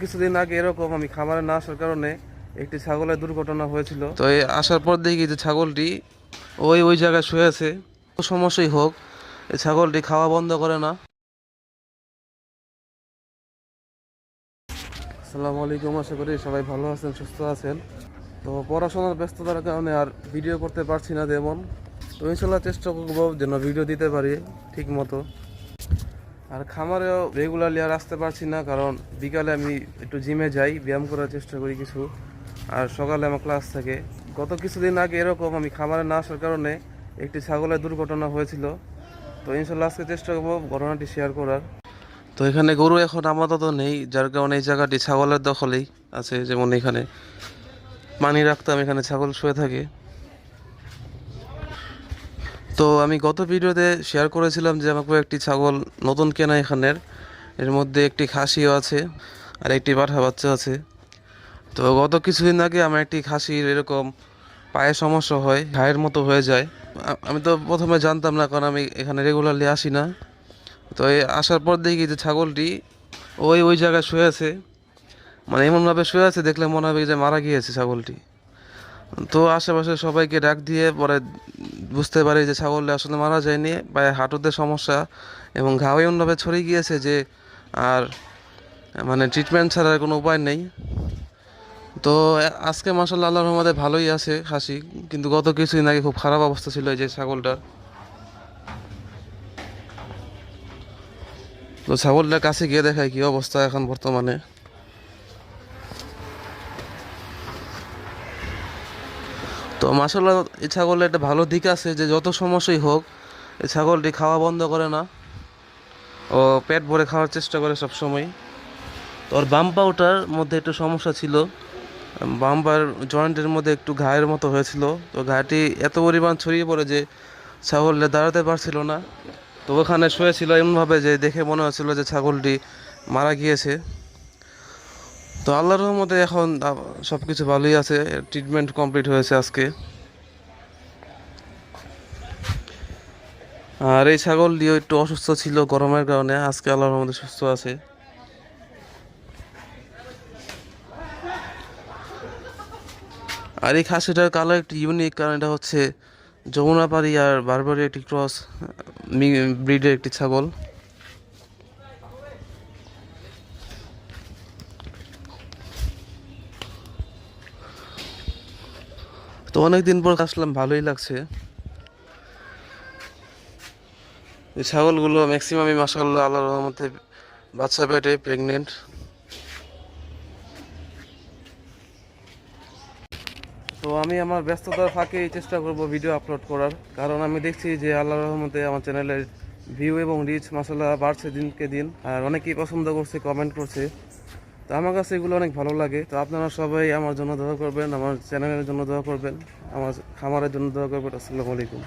কিছুদিন আগে এরকম আমি খামারে না আসার কারণে একটি ছাগলের দুর্ঘটনা হয়েছিল। তো এই আসার পর দেখি যে ছাগলটি ওই জায়গায় শুয়ে আছে। সমস্যাই হোক, এই ছাগলটি খাওয়া বন্ধ করে না। আসসালামু আলাইকুম, আশা করি সবাই ভালো আছেন, সুস্থ আছেন। তো পড়াশোনার ব্যস্ততার কারণে আর ভিডিও করতে পারছি না তেমন। তো ইনশাল্লাহ চেষ্টা করবো যেন ভিডিও দিতে পারি ঠিক মতো। আর খামারেও রেগুলারলি আর আসতে পারছি না, কারণ বিকালে আমি একটু জিমে যাই, ব্যায়াম করার চেষ্টা করি কিছু। আর সকালে আমার ক্লাস থাকে। গত কিছুদিন আগে এরকম আমি খামারে না আসার কারণে একটি ছাগলের দুর্ঘটনা হয়েছিল। তো ইনশাল্লাহ আজকে চেষ্টা করবো ঘটনাটি শেয়ার করার। তো এখানে গরু এখন আপাতত নেই, যার কারণে এই জায়গাটি ছাগলের দখলেই আছে। যেমন এখানে পানি রাখতাম, এখানে ছাগল শুয়ে থাকে। তো আমি গত ভিডিওতে শেয়ার করেছিলাম যে আমাকে একটি ছাগল নতুন কেনা এখানের, এর মধ্যে একটি খাসিও আছে আর একটি পাঠা বাচ্চা আছে। তো গত কিছুদিন আগে আমার একটি খাসির এরকম পায়ে সমস্যা হয়, ঘায়ের মতো হয়ে যায়। আমি তো প্রথমে জানতাম না, কারণ আমি এখানে রেগুলারলি আসি না। তো এই আসার পর দেখি যে ছাগলটি ওই জায়গায় শুয়ে আছে, মানে এমনভাবে শুয়ে আছে দেখলে মনে হবে যে মারা গিয়েছে ছাগলটি। তো আশেপাশে সবাইকে ডাক দিয়ে পরে বুঝতে পারি যে ছাগলটা আসলে মারা যায়নি, পায়ে হাঁটুতে সমস্যা এবং ঘাও এমনভাবে ছড়িয়ে গিয়েছে যে আর মানে ট্রিটমেন্ট ছাড়া আর কোনো উপায় নেই। তো আজকে মাশাআল্লাহ আল্লাহর রহমতে ভালোই আছে খাসি, কিন্তু গত কিছুদিন আগে খুব খারাপ অবস্থা ছিল এই যে ছাগলটার। তো ছাগলটার কাছে গিয়ে দেখায় কি অবস্থা এখন বর্তমানে। তো মাশাআল্লাহ এই ছাগলের একটা ভালো দিক আছে যে যত সমস্যাই হোক এই ছাগলটি খাওয়া বন্ধ করে না, ও পেট ভরে খাওয়ার চেষ্টা করে সব সময়। তো ওর বাম পাউটার মধ্যে একটু সমস্যা ছিল, বাম্পার জয়েন্টের মধ্যে একটু ঘায়ের মতো হয়েছিল। তো ঘাটি এত পরিমাণ ছড়িয়ে পড়ে যে ছাগলটা দাঁড়াতে পারছিল না। তো ওখানে শুয়েছিল এমনভাবে যে দেখে মনে হচ্ছিল যে ছাগলটি মারা গিয়েছে। তো আল্লাহর রহমতে এখন সব কিছু ভালোই আছে, ট্রিটমেন্ট কমপ্লিট হয়েছে আজকে। আর এই ছাগলটিও একটু অসুস্থ ছিল গরমের কারণে, আজকে আল্লাহর রহমতে সুস্থ আছে। আর এই খাসিটার কালার একটু ইউনিক, কারণ এটা হচ্ছে যমুনাপাড়ি আর বারবারি একটি ক্রস ব্রিডের একটি ছাগল। তো অনেকদিন পর আসলাম, ভালোই লাগছে। এই ছাগলগুলো ম্যাক্সিমামই মাশাআল্লাহ আল্লাহর রহমতে বাচ্চা পেটে প্রেগনেন্ট। তো আমি আমার ব্যস্ততার ফাঁকেই চেষ্টা করব ভিডিও আপলোড করার, কারণ আমি দেখছি যে আল্লাহর রহমতে আমার চ্যানেলের ভিউ এবং রিচ মাশাআল্লাহ বাড়ছে দিনকে দিন। আর অনেকেই পছন্দ করছে, কমেন্ট করছে। তো আমার কাছে এগুলো অনেক ভালো লাগে। তো আপনারা সবাই আমার জন্য দোয়া করবেন, আমার চ্যানেলের জন্য দোয়া করবেন, আমার খামারের জন্য দোয়া করবেন। আসসালামু আলাইকুম।